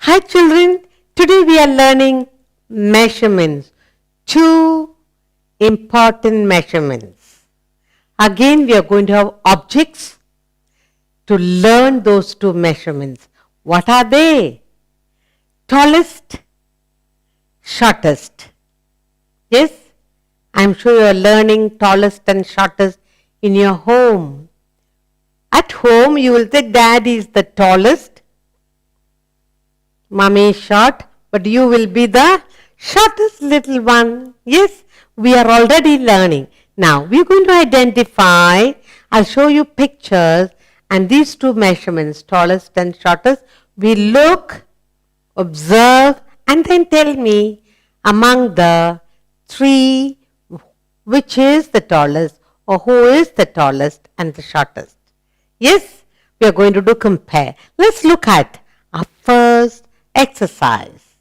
Hi children, today we are learning measurements, two important measurements. Again we are going to have objects to learn those two measurements. What are they? Tallest, shortest. Yes, I am sure you are learning tallest and shortest in your home. At home you will say dad is the tallest, mommy is short, but you will be the shortest little one. Yes, we are already learning. Now we are going to identify, I'll show you pictures and these two measurements, tallest and shortest, we look, observe and then tell me among the three which is the tallest or who is the tallest and the shortest. Yes, we are going to do compare. Let's look at our first exercise.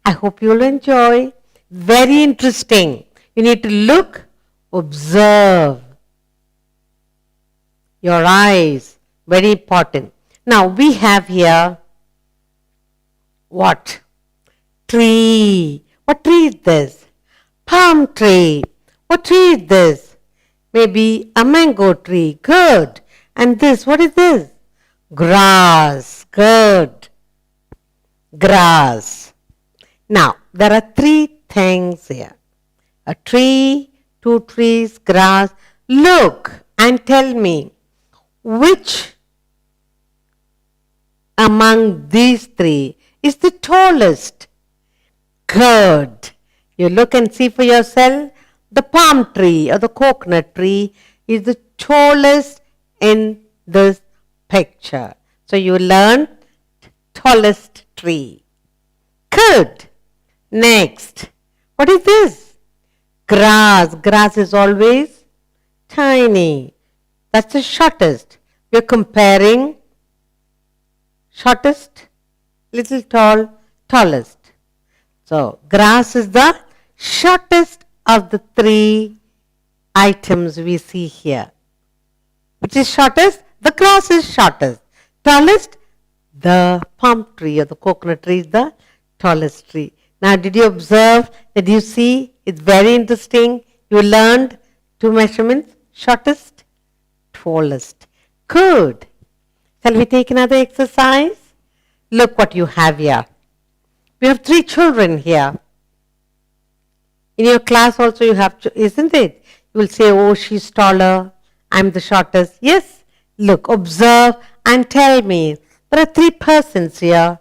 I hope you will enjoy. Very interesting. You need to look, observe. Your eyes, very important. Now we have here what? Tree. What tree is this? Palm tree. What tree is this? Maybe a mango tree. Good. And this, what is this? Grass. Good. Grass. Now, there are three things here. A tree, two trees, grass. Look and tell me which among these three is the tallest. Good. You look and see for yourself. The palm tree or the coconut tree is the tallest in this picture. So you learn tallest tree. Good. Next. What is this? Grass. Grass is always tiny. That's the shortest. We are comparing shortest, little tall, tallest. So grass is the shortest of the three items we see here. Which is shortest? The grass is shortest. Tallest? The palm tree or the coconut tree is the tallest tree. Now did you observe? Did you see? It's very interesting. You learned two measurements. Shortest, tallest. Good. Shall we take another exercise? Look what you have here. We have three children here. In your class also you have, isn't it? You will say, oh, she's taller. I'm the shortest. Yes. Look, observe and tell me. There are three persons here.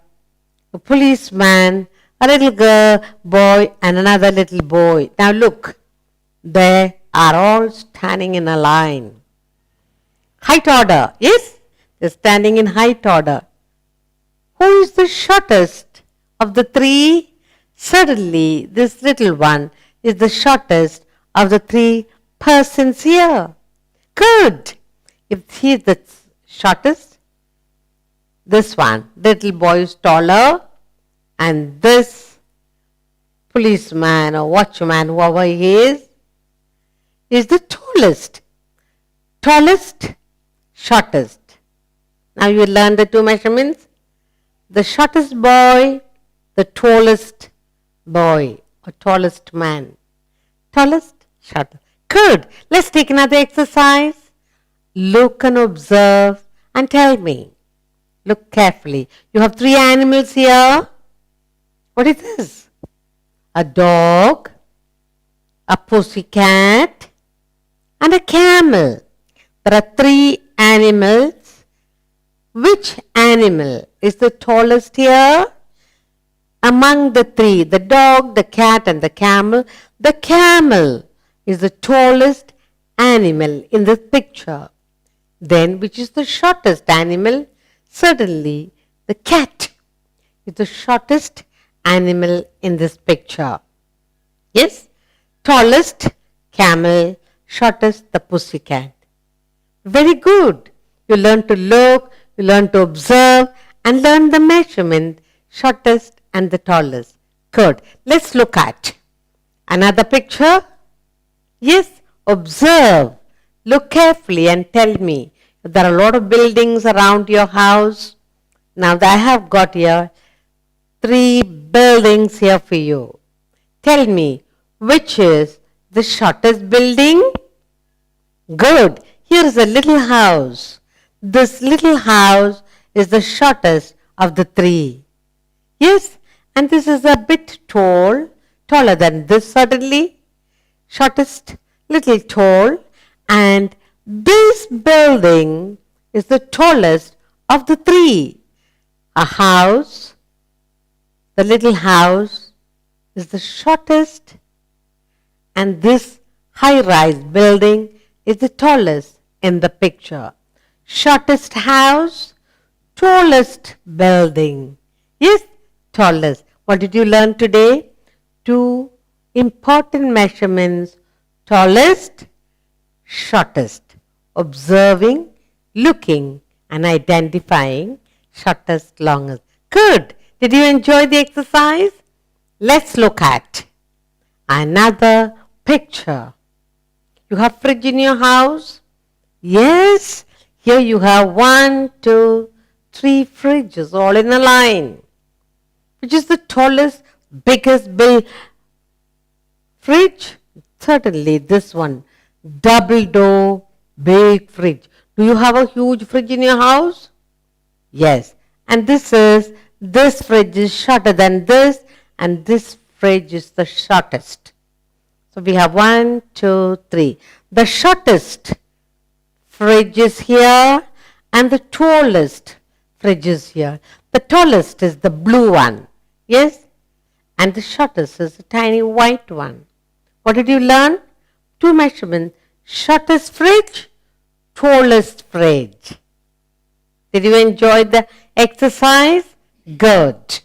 A policeman, a little girl, boy and another little boy. Now look, they are all standing in a line. Height order. Yes, they're standing in height order. Who is the shortest of the three? Certainly, this little one is the shortest of the three persons here. Good. If he is the shortest, this one, little boy is taller, and this policeman or watchman, whoever he is the tallest. Tallest, shortest. Now you learn the two measurements. The shortest boy, the tallest boy or tallest man. Tallest, shortest. Good. Let's take another exercise. Look and observe and tell me. Look carefully. You have three animals here. What is this? A dog, a pussycat, and a camel. There are three animals. Which animal is the tallest here? Among the three, the dog, the cat, and the camel is the tallest animal in this picture. Then, which is the shortest animal? Certainly, the cat is the shortest animal in this picture. Yes? Tallest, camel, shortest, the pussycat. Very good. You learn to look, you learn to observe, and learn the measurement, shortest and the tallest. Good. Let's look at another picture. Yes, observe. Look carefully and tell me. There are a lot of buildings around your house. Now I have got here three buildings here for you. Tell me, which is the shortest building? Good. Here is a little house. This little house is the shortest of the three. Yes, and this is a bit tall, taller than this certainly. Shortest, little tall, and this building is the tallest of the three. A house, the little house, is the shortest, and this high-rise building is the tallest in the picture. Shortest house, tallest building. Yes, tallest. What did you learn today? Two important measurements: tallest, shortest. Observing, looking, and identifying shortest, longest. Good. Did you enjoy the exercise? Let's look at another picture. You have fridge in your house? Yes. Here you have 1, 2, 3 fridges all in a line. Which is the tallest, biggest fridge? Certainly this one. Double door, big fridge. Do you have a huge fridge in your house? Yes. And this fridge is shorter than this, and this fridge is the shortest. So we have 1, 2, 3. The shortest fridge is here, and the tallest fridge is here. The tallest is the blue one. Yes? And the shortest is the tiny white one. What did you learn? Two measurements. Shortest fridge, tallest fridge. Did you enjoy the exercise? Good.